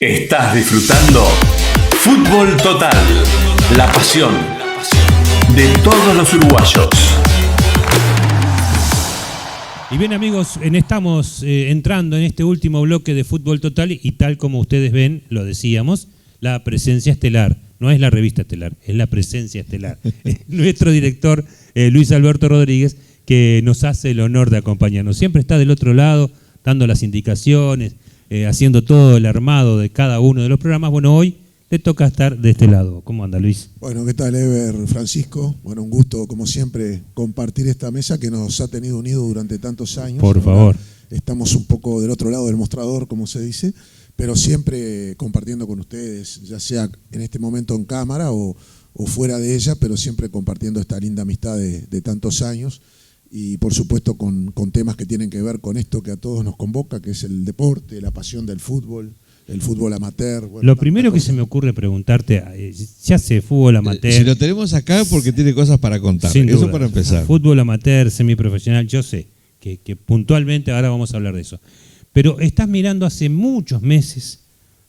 Estás disfrutando Fútbol Total, la pasión de todos los uruguayos. Y bien, amigos, estamos entrando en este último bloque de Fútbol Total y tal como ustedes ven, lo decíamos, la presencia estelar. No es la revista estelar, es la presencia estelar. Nuestro director, Luis Alberto Rodríguez, que nos hace el honor de acompañarnos. Siempre está del otro lado, dando las indicaciones, haciendo todo el armado de cada uno de los programas. Bueno, hoy le toca estar de este lado. ¿Cómo anda, Luis? Bueno, ¿qué tal, Ever, Francisco? Bueno, un gusto, como siempre, compartir esta mesa que nos ha tenido unidos durante tantos años. Por favor. Estamos un poco del otro lado del mostrador, como se dice, pero siempre compartiendo con ustedes, ya sea en este momento en cámara o fuera de ella, pero siempre compartiendo esta linda amistad de tantos años. Y por supuesto con temas que tienen que ver con esto que a todos nos convoca, que es el deporte, la pasión del fútbol, el fútbol amateur. Bueno, lo primero que se me ocurre preguntarte, ¿se hace fútbol amateur? Si lo tenemos acá porque tiene cosas para contar. Sin eso duda. Para empezar. Fútbol amateur, semiprofesional, yo sé que puntualmente ahora vamos a hablar de eso. Pero estás mirando hace muchos meses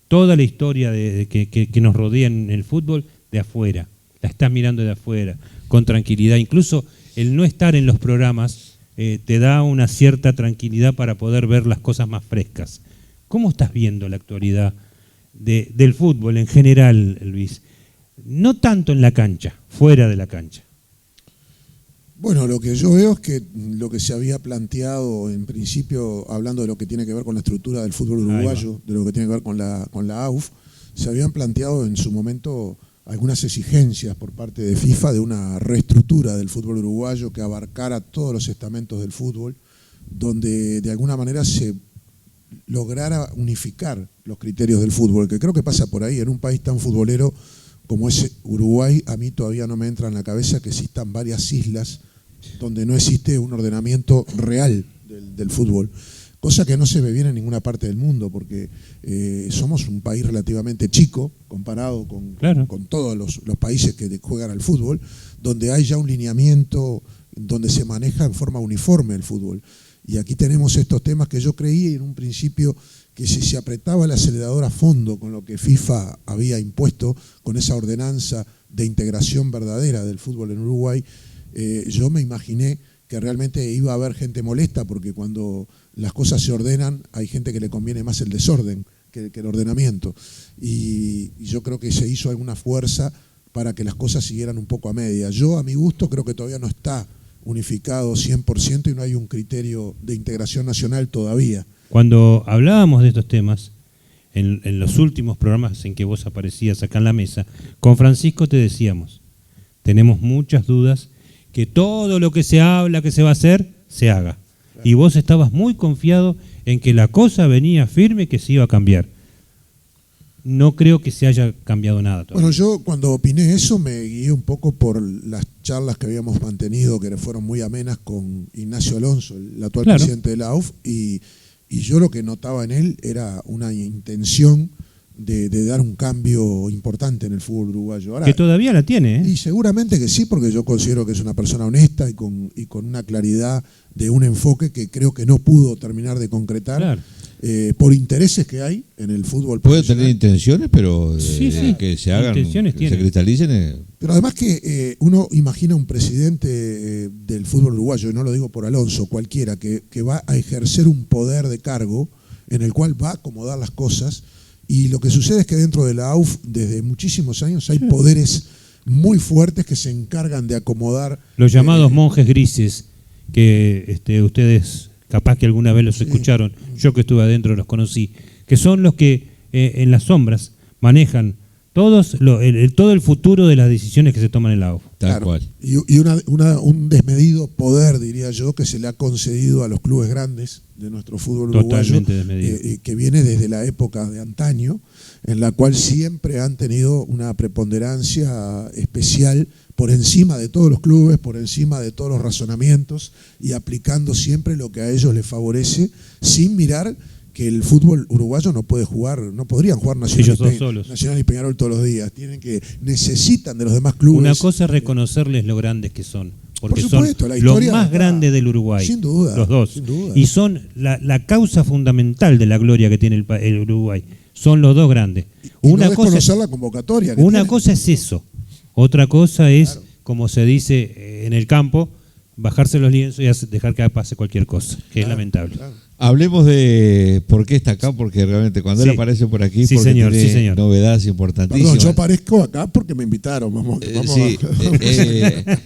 toda la historia que nos rodea en el fútbol de afuera. La estás mirando de afuera, con tranquilidad. Incluso el no estar en los programas te da una cierta tranquilidad para poder ver las cosas más frescas. ¿Cómo estás viendo la actualidad del fútbol en general, Luis? No tanto en la cancha, fuera de la cancha. Bueno, lo que yo veo es que lo que se había planteado en principio, hablando de lo que tiene que ver con la estructura del fútbol uruguayo, de lo que tiene que ver con la AUF, se habían planteado en su momento algunas exigencias por parte de FIFA de una reestructura del fútbol uruguayo que abarcara todos los estamentos del fútbol, donde de alguna manera se lograra unificar los criterios del fútbol, que creo que pasa por ahí. En un país tan futbolero como es Uruguay, a mí todavía no me entra en la cabeza que existan varias islas donde no existe un ordenamiento real del fútbol, cosa que no se ve bien en ninguna parte del mundo, porque somos un país relativamente chico comparado con todos los países que juegan al fútbol, donde hay ya un lineamiento, donde se maneja en forma uniforme el fútbol. Y aquí tenemos estos temas que yo creí en un principio que si se apretaba el acelerador a fondo con lo que FIFA había impuesto, con esa ordenanza de integración verdadera del fútbol en Uruguay, yo me imaginé que realmente iba a haber gente molesta, porque cuando las cosas se ordenan hay gente que le conviene más el desorden que el ordenamiento. Y yo creo que se hizo alguna fuerza para que las cosas siguieran un poco a media. Yo, a mi gusto, creo que todavía no está unificado 100% y no hay un criterio de integración nacional todavía. Cuando hablábamos de estos temas, en los últimos programas en que vos aparecías acá en la mesa, con Francisco te decíamos, tenemos muchas dudas que todo lo que se habla que se va a hacer, se haga. Claro. Y vos estabas muy confiado en que la cosa venía firme, que se iba a cambiar. No creo que se haya cambiado nada todavía. Bueno, yo cuando opiné eso me guié un poco por las charlas que habíamos mantenido, que fueron muy amenas, con Ignacio Alonso, el actual presidente de la AUF, y yo lo que notaba en él era una intención de dar un cambio importante en el fútbol uruguayo. Ahora, que todavía la tiene, ¿eh? Y seguramente que sí, porque yo considero que es una persona honesta y con una claridad de un enfoque que creo que no pudo terminar de concretar. Claro. Por intereses que hay en el fútbol. Puede tener intenciones, pero que se hagan, que se cristalicen. Pero además que uno imagina un presidente del fútbol uruguayo, y no lo digo por Alonso, cualquiera, que va a ejercer un poder de cargo en el cual va a acomodar las cosas, y lo que sucede es que dentro de la AUF desde muchísimos años hay poderes muy fuertes que se encargan de acomodar. Los llamados monjes grises, que ustedes capaz que alguna vez los escucharon, yo que estuve adentro los conocí, que son los que en las sombras manejan todo el futuro de las decisiones que se toman en la AUF. Tal cual. Y un desmedido poder, diría yo, que se le ha concedido a los clubes grandes de nuestro fútbol uruguayo, que viene desde la época de antaño, en la cual siempre han tenido una preponderancia especial por encima de todos los clubes, por encima de todos los razonamientos, y aplicando siempre lo que a ellos les favorece, sin mirar que el fútbol uruguayo no puede jugar, no podrían jugar Nacional y Peñarol todos los días, necesitan de los demás clubes. Una cosa es reconocerles lo grandes que son, porque por supuesto, son los más grandes del Uruguay, sin duda, los dos, sin duda. Y son la causa fundamental de la gloria que tiene el Uruguay. son los dos grandes. Una no cosa es la convocatoria. Una cosa es eso, otra cosa es, como se dice en el campo, bajarse los lienzos y dejar que pase cualquier cosa, que es lamentable. Hablemos de por qué está acá, porque realmente cuando él aparece por aquí, sí, porque señor, tiene sí, señor. novedades importantísimas. Perdón, yo aparezco acá porque me invitaron. Vamos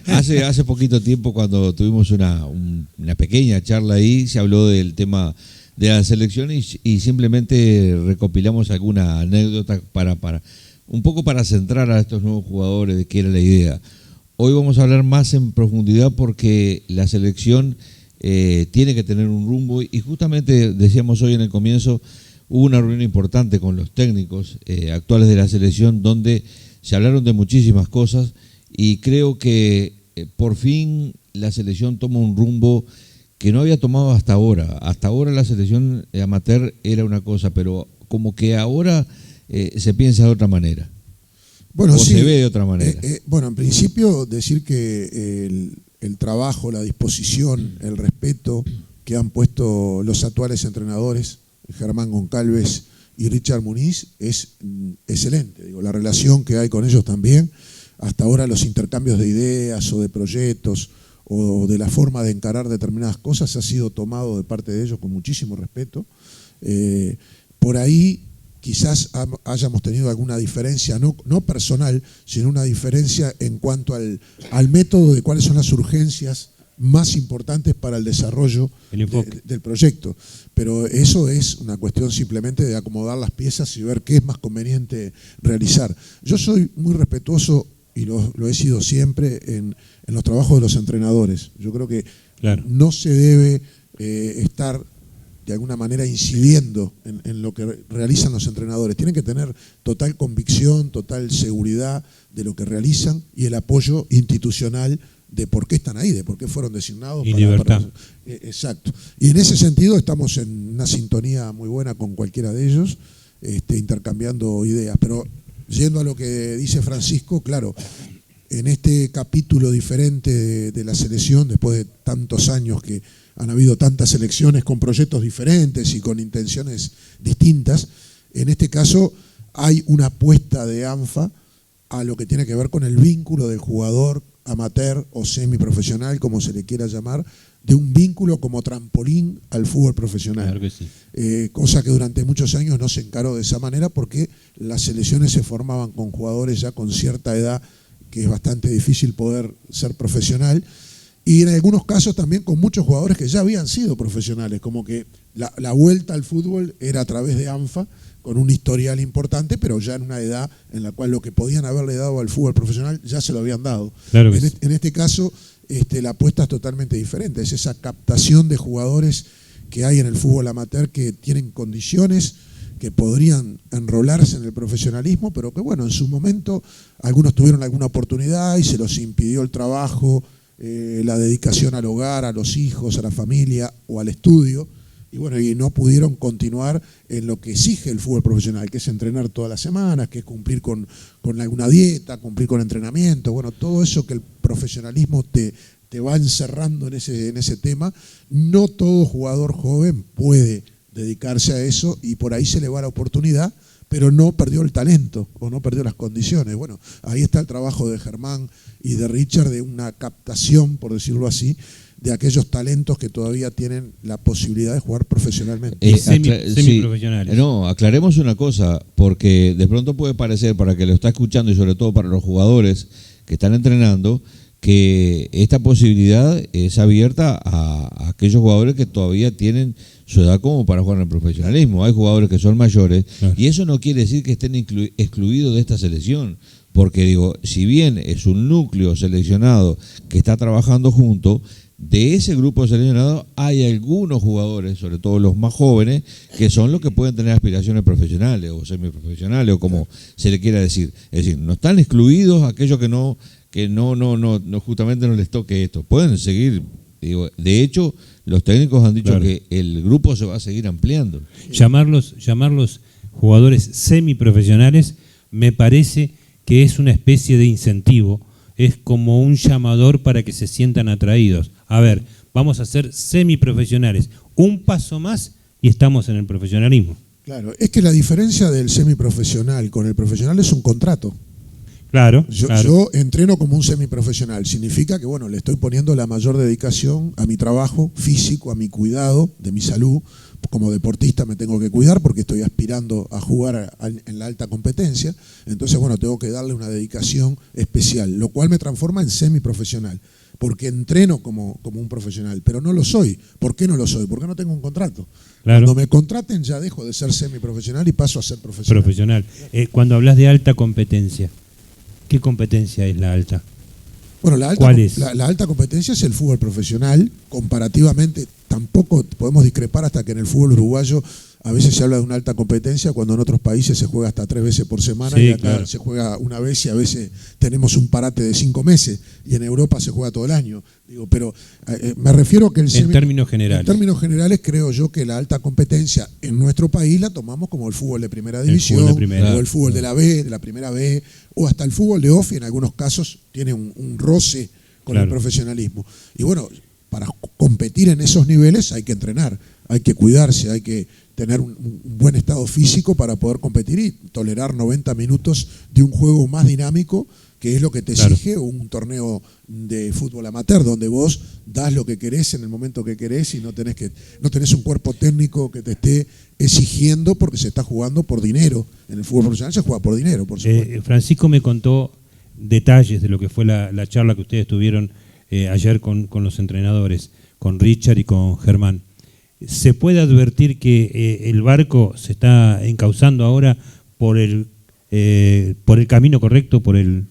hace poquito tiempo, cuando tuvimos una pequeña charla ahí, se habló del tema de la selección y simplemente recopilamos alguna anécdota para un poco para centrar a estos nuevos jugadores de qué era la idea. Hoy vamos a hablar más en profundidad porque la selección tiene que tener un rumbo y justamente decíamos hoy en el comienzo, hubo una reunión importante con los técnicos actuales de la selección donde se hablaron de muchísimas cosas y creo que por fin la selección toma un rumbo que no había tomado hasta ahora. Hasta ahora la selección amateur era una cosa, pero como que ahora se piensa de otra manera. Bueno, o sí, se ve de otra manera. Bueno, en principio decir que el trabajo, la disposición, el respeto que han puesto los actuales entrenadores, Germán Goncalves y Richard Muniz, es excelente. Digo, la relación que hay con ellos también, hasta ahora los intercambios de ideas o de proyectos o de la forma de encarar determinadas cosas ha sido tomado de parte de ellos con muchísimo respeto. Por ahí quizás hayamos tenido alguna diferencia, no personal, sino una diferencia en cuanto al método de cuáles son las urgencias más importantes para el desarrollo del proyecto. Pero eso es una cuestión simplemente de acomodar las piezas y ver qué es más conveniente realizar. Yo soy muy respetuoso, y lo he sido siempre, en los trabajos de los entrenadores. Yo creo que no se debe estar de alguna manera incidiendo en lo que realizan los entrenadores. Tienen que tener total convicción, total seguridad de lo que realizan y el apoyo institucional de por qué están ahí, de por qué fueron designados. Y libertad. Exacto. Y en ese sentido estamos en una sintonía muy buena con cualquiera de ellos, intercambiando ideas. Pero yendo a lo que dice Francisco, claro, en este capítulo diferente de la selección, después de tantos años que han habido tantas selecciones con proyectos diferentes y con intenciones distintas, en este caso hay una apuesta de ANFA a lo que tiene que ver con el vínculo del jugador amateur o semiprofesional, como se le quiera llamar, de un vínculo como trampolín al fútbol profesional. Claro que sí. Cosa que durante muchos años no se encaró de esa manera porque las selecciones se formaban con jugadores ya con cierta edad, que es bastante difícil poder ser profesional, y en algunos casos también con muchos jugadores que ya habían sido profesionales, como que la vuelta al fútbol era a través de ANFA, con un historial importante, pero ya en una edad en la cual lo que podían haberle dado al fútbol profesional ya se lo habían dado. Claro que en este caso, la apuesta es totalmente diferente, es esa captación de jugadores que hay en el fútbol amateur que tienen condiciones, que podrían enrolarse en el profesionalismo, pero que bueno, en su momento algunos tuvieron alguna oportunidad y se los impidió el trabajo, la dedicación al hogar, a los hijos, a la familia o al estudio, y bueno, y no pudieron continuar en lo que exige el fútbol profesional, que es entrenar todas las semanas, que es cumplir con alguna dieta, cumplir con entrenamiento, bueno, todo eso que el profesionalismo te va encerrando en ese tema. No todo jugador joven puede dedicarse a eso y por ahí se le va la oportunidad, pero no perdió el talento o no perdió las condiciones. Bueno, ahí está el trabajo de Germán y de Richard, de una captación, por decirlo así, de aquellos talentos que todavía tienen la posibilidad de jugar profesionalmente. Semiprofesionales. No, aclaremos una cosa, porque de pronto puede parecer, para que lo está escuchando y sobre todo para los jugadores que están entrenando, que esta posibilidad es abierta a aquellos jugadores que todavía tienen su edad como para jugar en el profesionalismo. Hay jugadores que son mayores, claro, y eso no quiere decir que estén excluidos de esta selección, porque digo, si bien es un núcleo seleccionado que está trabajando junto, de ese grupo seleccionado hay algunos jugadores, sobre todo los más jóvenes, que son los que pueden tener aspiraciones profesionales o semiprofesionales o como se le quiera decir. Es decir, no están excluidos aquellos que no justamente no les toque esto. Pueden seguir. Digo, de hecho, los técnicos han dicho, claro, que el grupo se va a seguir ampliando. Llamarlos jugadores semiprofesionales me parece que es una especie de incentivo, es como un llamador para que se sientan atraídos. A ver, vamos a ser semiprofesionales, un paso más y estamos en el profesionalismo. Claro, es que la diferencia del semiprofesional con el profesional es un contrato. Claro, Yo entreno como un semiprofesional, significa que bueno, le estoy poniendo la mayor dedicación a mi trabajo físico, a mi cuidado de mi salud. Como deportista me tengo que cuidar porque estoy aspirando a jugar en la alta competencia, entonces bueno, tengo que darle una dedicación especial, lo cual me transforma en semiprofesional, porque entreno como un profesional, pero no lo soy. ¿Por qué no lo soy? Porque no tengo un contrato. Claro. Cuando me contraten ya dejo de ser semiprofesional y paso a ser profesional. Cuando hablas de alta competencia, ¿qué competencia es la alta? Bueno, ¿Cuál es? La alta competencia es el fútbol profesional. Comparativamente, tampoco podemos discrepar hasta que en el fútbol uruguayo a veces se habla de una alta competencia cuando en otros países se juega hasta 3 veces por semana, sí, y acá claro, se juega una vez y a veces tenemos un parate de 5 meses y en Europa se juega todo el año. Pero me refiero a que en términos generales. En términos generales creo yo que la alta competencia en nuestro país la tomamos como el fútbol de primera división, o el fútbol de la B, de la primera B, o hasta el fútbol de OFI en algunos casos tiene un roce con el profesionalismo. Y bueno, para competir en esos niveles hay que entrenar, hay que cuidarse, hay que tener un buen estado físico para poder competir y tolerar 90 minutos de un juego más dinámico, que es lo que te exige un torneo de fútbol amateur, donde vos das lo que querés en el momento que querés y no tenés un cuerpo técnico que te esté exigiendo, porque se está jugando por dinero. En el fútbol profesional se juega por dinero, por supuesto. Francisco me contó detalles de lo que fue la charla que ustedes tuvieron ayer con los entrenadores, con Richard y con Germán. ¿Se puede advertir que el barco se está encauzando ahora por el camino correcto, por el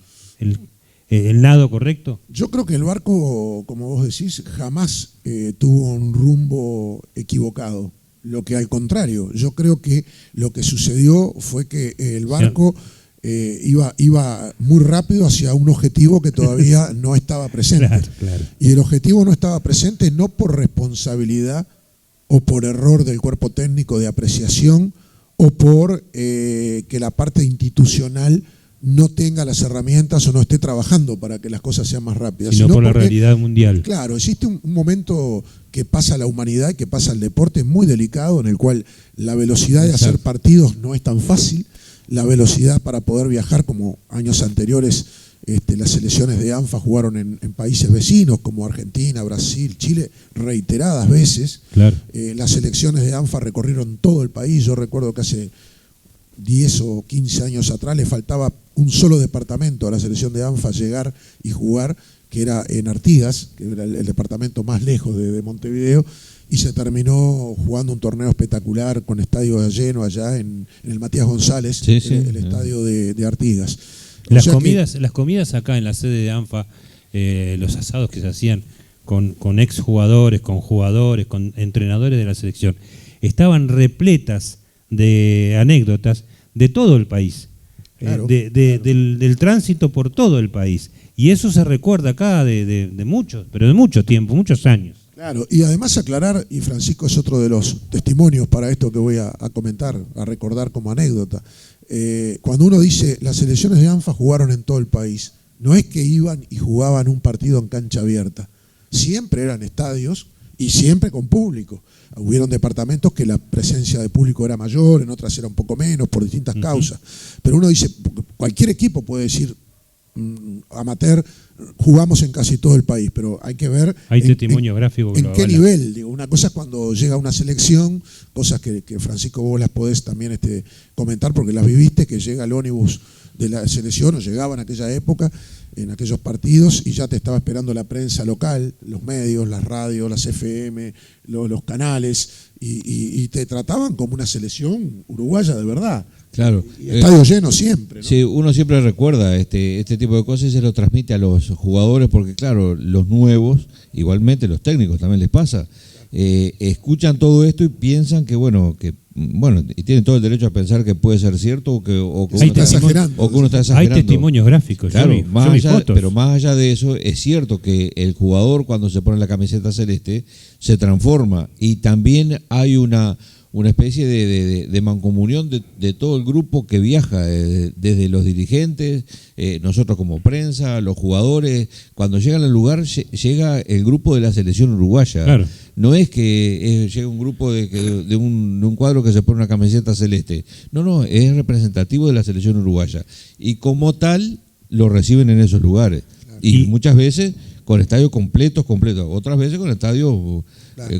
nado correcto? Yo creo que el barco, como vos decís, jamás tuvo un rumbo equivocado. Lo que al contrario, yo creo que lo que sucedió fue que el barco iba muy rápido hacia un objetivo que todavía no estaba presente. Claro. Y el objetivo no estaba presente no por responsabilidad o por error del cuerpo técnico de apreciación, o por que la parte institucional no tenga las herramientas o no esté trabajando para que las cosas sean más rápidas. Sino por la realidad mundial. Claro, existe un momento que pasa la humanidad, que pasa el deporte muy delicado, en el cual la velocidad de hacer partidos no es tan fácil, la velocidad para poder viajar, como años anteriores las selecciones de ANFA jugaron en países vecinos como Argentina, Brasil, Chile, reiteradas veces. Claro. Las selecciones de ANFA recorrieron todo el país. Yo recuerdo que hace 10 o 15 años atrás le faltaba un solo departamento a la selección de ANFA llegar y jugar, que era en Artigas, que era el departamento más lejos de Montevideo, y se terminó jugando un torneo espectacular con estadio lleno allá en el Matías González, el estadio de Artigas. Las comidas acá en la sede de ANFA, los asados que se hacían con exjugadores, con jugadores, con entrenadores de la selección, estaban repletas de anécdotas de todo el país, claro, del tránsito por todo el país. Y eso se recuerda acá de muchos, pero de mucho tiempo, muchos años. Claro, y además aclarar, y Francisco es otro de los testimonios para esto que voy a comentar, a recordar como anécdota. Cuando uno dice las selecciones de ANFA jugaron en todo el país, no es que iban y jugaban un partido en cancha abierta, siempre eran estadios y siempre con público. Hubieron departamentos que la presencia de público era mayor, en otras era un poco menos por distintas causas, pero uno dice, cualquier equipo puede decir amateur, jugamos en casi todo el país, pero hay que ver hay testimonio gráfico en qué nivel. Digo, una cosa es cuando llega una selección, cosas que Francisco vos las podés también comentar porque las viviste, que llega el ómnibus de la selección, o llegaba en aquella época, en aquellos partidos, y ya te estaba esperando la prensa local, los medios, las radios, las FM, los canales, y te trataban como una selección uruguaya de verdad. Claro. Y estadio lleno siempre, ¿no? Sí, uno siempre recuerda este tipo de cosas y se lo transmite a los jugadores porque, claro, los nuevos, igualmente los técnicos también les pasa, escuchan todo esto y piensan que, y tienen todo el derecho a pensar que puede ser cierto o que uno está exagerando. Hay testimonios gráficos, claro, pero más allá de eso, es cierto que el jugador cuando se pone la camiseta celeste se transforma y también hay una especie de mancomunión de todo el grupo que viaja, desde los dirigentes, nosotros como prensa, los jugadores. Cuando llegan al lugar, llega el grupo de la selección uruguaya. Claro. no es que llegue un grupo de un cuadro que se pone una camiseta celeste. No, es representativo de la selección uruguaya. Y como tal, lo reciben en esos lugares. Y muchas veces con estadios completos, otras veces con estadios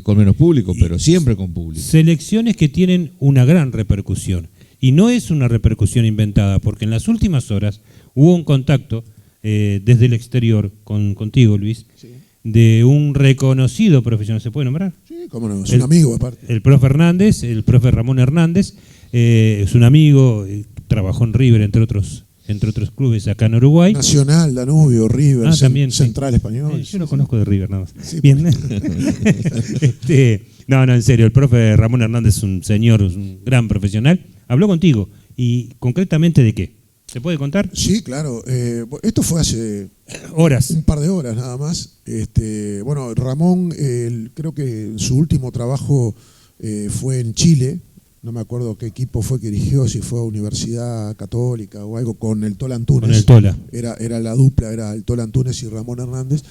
con menos público, pero siempre con público. Selecciones que tienen una gran repercusión. Y no es una repercusión inventada, porque en las últimas horas hubo un contacto desde el exterior contigo, Luis, Sí. de un reconocido profesional. ¿Se puede nombrar? Sí, cómo no, es un amigo aparte. El profe Hernández, el profe Ramón Hernández, es un amigo, trabajó en River, entre otros clubes acá en Uruguay. Nacional, Danubio, River, También, Central sí. Español. Yo lo conozco de River, nada más. Sí, Bien. No, en serio, el profe Ramón Hernández es un señor, es un gran profesional. Habló contigo, y concretamente ¿de qué? ¿Se puede contar? Sí, claro. Esto fue hace Horas. un par de horas nada más. Bueno, Ramón, creo que su último trabajo fue en Chile. No me acuerdo qué equipo fue que dirigió, si fue a Universidad Católica o algo, con el Tola Antunes. Con el Tola. Era la dupla, era el Tola Antunes y Ramón Hernández.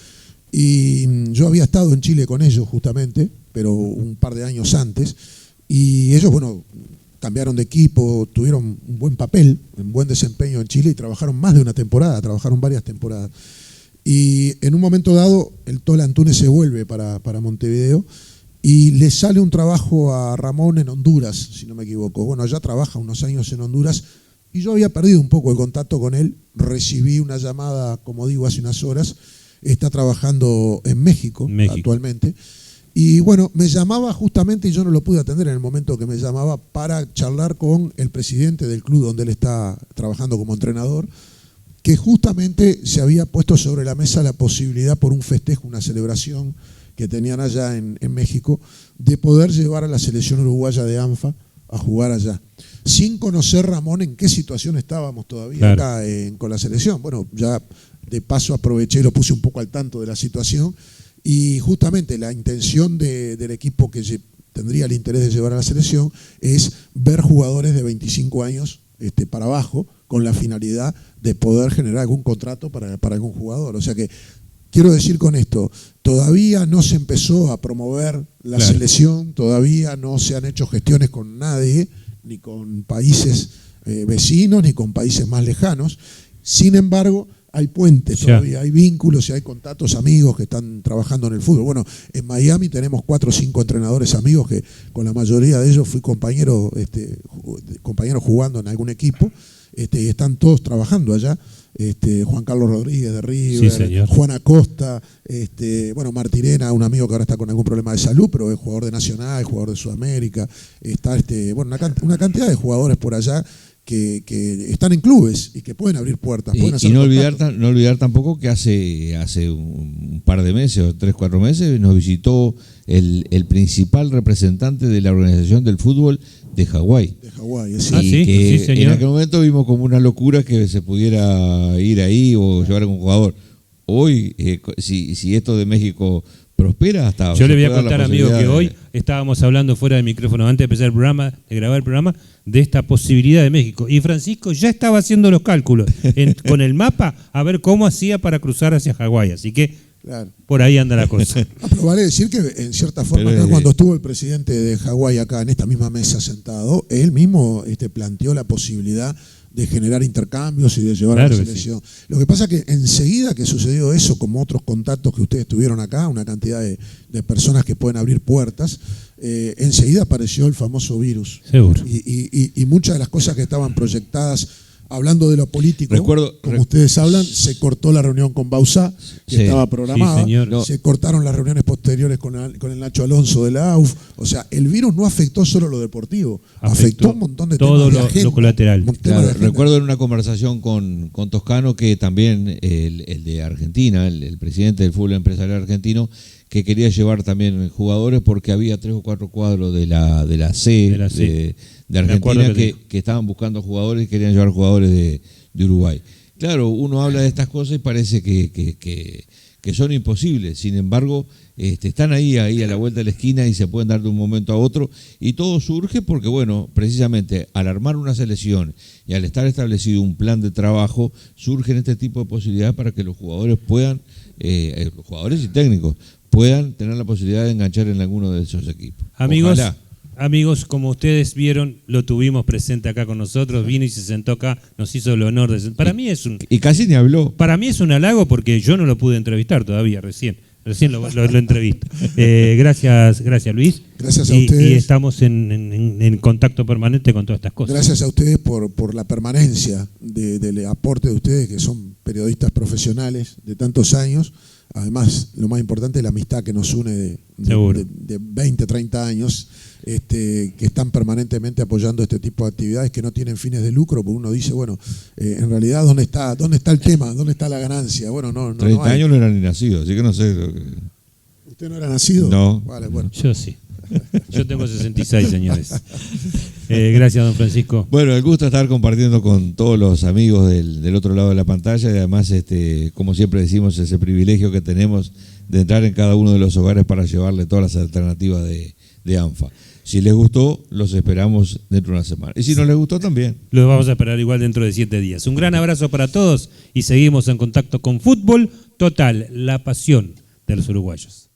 Y yo había estado en Chile con ellos justamente, pero un par de años antes. Y ellos, bueno, cambiaron de equipo, tuvieron un buen papel, un buen desempeño en Chile y trabajaron más de una temporada, trabajaron varias temporadas. Y en un momento dado, el Tola Antunes se vuelve para Montevideo y le sale un trabajo a Ramón en Honduras, si no me equivoco. Bueno, ya trabaja unos años en Honduras y yo había perdido un poco el contacto con él. Recibí una llamada, como digo, hace unas horas. Está trabajando en México. Actualmente. Y bueno, me llamaba justamente, y yo no lo pude atender en el momento que me llamaba, para charlar con el presidente del club donde él está trabajando como entrenador, que justamente se había puesto sobre la mesa la posibilidad por un festejo, una celebración que tenían allá en México, de poder llevar a la selección uruguaya de ANFA a jugar allá. Sin conocer, Ramón, en qué situación estábamos todavía acá con la selección. Bueno, ya de paso aproveché y lo puse un poco al tanto de la situación. Y justamente la intención del equipo que tendría el interés de llevar a la selección es ver jugadores de 25 años para abajo, con la finalidad de poder generar algún contrato para algún jugador. O sea que, quiero decir con esto, todavía no se empezó a promover la selección, todavía no se han hecho gestiones con nadie, ni con países vecinos, ni con países más lejanos. Sin embargo, hay puentes todavía, hay vínculos y hay contactos, amigos que están trabajando en el fútbol. Bueno, en Miami tenemos 4 o 5 entrenadores amigos que con la mayoría de ellos fui compañero jugando en algún equipo, y están todos trabajando allá. Juan Carlos Rodríguez de River, Juan Acosta, bueno, Martirena, un amigo que ahora está con algún problema de salud, pero es jugador de Nacional, es jugador de Sudamérica. Está bueno, una cantidad de jugadores por allá que están en clubes y que pueden abrir puertas. Y no olvidar tampoco que hace un par de meses, o 3 o 4 meses, nos visitó el principal representante de la organización del fútbol de Hawái. De Hawái, sí. Y que en aquel momento vimos como una locura que se pudiera ir ahí o llevar a un jugador. Hoy, si esto de México prospera, hasta... Yo le voy a contar, amigo, que hoy estábamos hablando fuera del micrófono, antes de empezar el programa, de grabar el programa, de esta posibilidad de México. Y Francisco ya estaba haciendo los cálculos con el mapa a ver cómo hacía para cruzar hacia Hawái. Así que por ahí anda la cosa. Pero vale decir que en cierta forma, acá, cuando estuvo el presidente de Hawái acá en esta misma mesa sentado, él mismo planteó la posibilidad de generar intercambios y de llevar a la selección. Sí. Lo que pasa es que enseguida que sucedió eso, como otros contactos que ustedes tuvieron acá, una cantidad de personas que pueden abrir puertas, enseguida apareció el famoso virus. Seguro. Y muchas de las cosas que estaban proyectadas, hablando de lo político, como ustedes hablan, se cortó la reunión con Bauzá, que estaba programada, se cortaron las reuniones posteriores con el Nacho Alonso de la AUF. O sea, el virus no afectó solo lo deportivo, afectó un montón de todo temas lo colateral. Recuerdo en una conversación con Toscano que también el de Argentina, el presidente del fútbol empresarial argentino, que quería llevar también jugadores porque había 3 o 4 cuadros de la C de Argentina que estaban buscando jugadores y querían llevar jugadores de Uruguay. Claro, uno habla de estas cosas y parece que son imposibles. Sin embargo, están ahí a la vuelta de la esquina y se pueden dar de un momento a otro. Y todo surge porque, bueno, precisamente al armar una selección y al estar establecido un plan de trabajo, surgen este tipo de posibilidades para que los jugadores puedan, los jugadores y técnicos, puedan tener la posibilidad de enganchar en alguno de esos equipos. Amigos, Ojalá. amigos, como ustedes vieron, lo tuvimos presente acá con nosotros, vino y se sentó acá, nos hizo el honor de para mí es un Y casi ni habló. para mí es un halago porque yo no lo pude entrevistar todavía, recién lo entrevisto. Gracias Luis. Gracias a y ustedes. Y estamos en contacto permanente con todas estas cosas. Gracias a ustedes por la permanencia del aporte de ustedes, que son periodistas profesionales de tantos años. Además, lo más importante es la amistad que nos une de 20, 30 años, que están permanentemente apoyando este tipo de actividades que no tienen fines de lucro, porque uno dice, bueno, en realidad, ¿dónde está el tema? ¿Dónde está la ganancia? Bueno, no 30 hay. años no eran ni nacidos, así que no sé. ¿Usted no era nacido? No. Vale, bueno. Yo sí. Yo tengo 66, señores. Gracias, don Francisco. Bueno, el gusto de estar compartiendo con todos los amigos del otro lado de la pantalla y además, como siempre decimos, ese privilegio que tenemos de entrar en cada uno de los hogares para llevarle todas las alternativas de ANFA. Si les gustó, los esperamos dentro de una semana. Y si no les gustó, también. Los vamos a esperar igual dentro de 7 días. Un gran abrazo para todos y seguimos en contacto con Fútbol Total, la pasión de los uruguayos.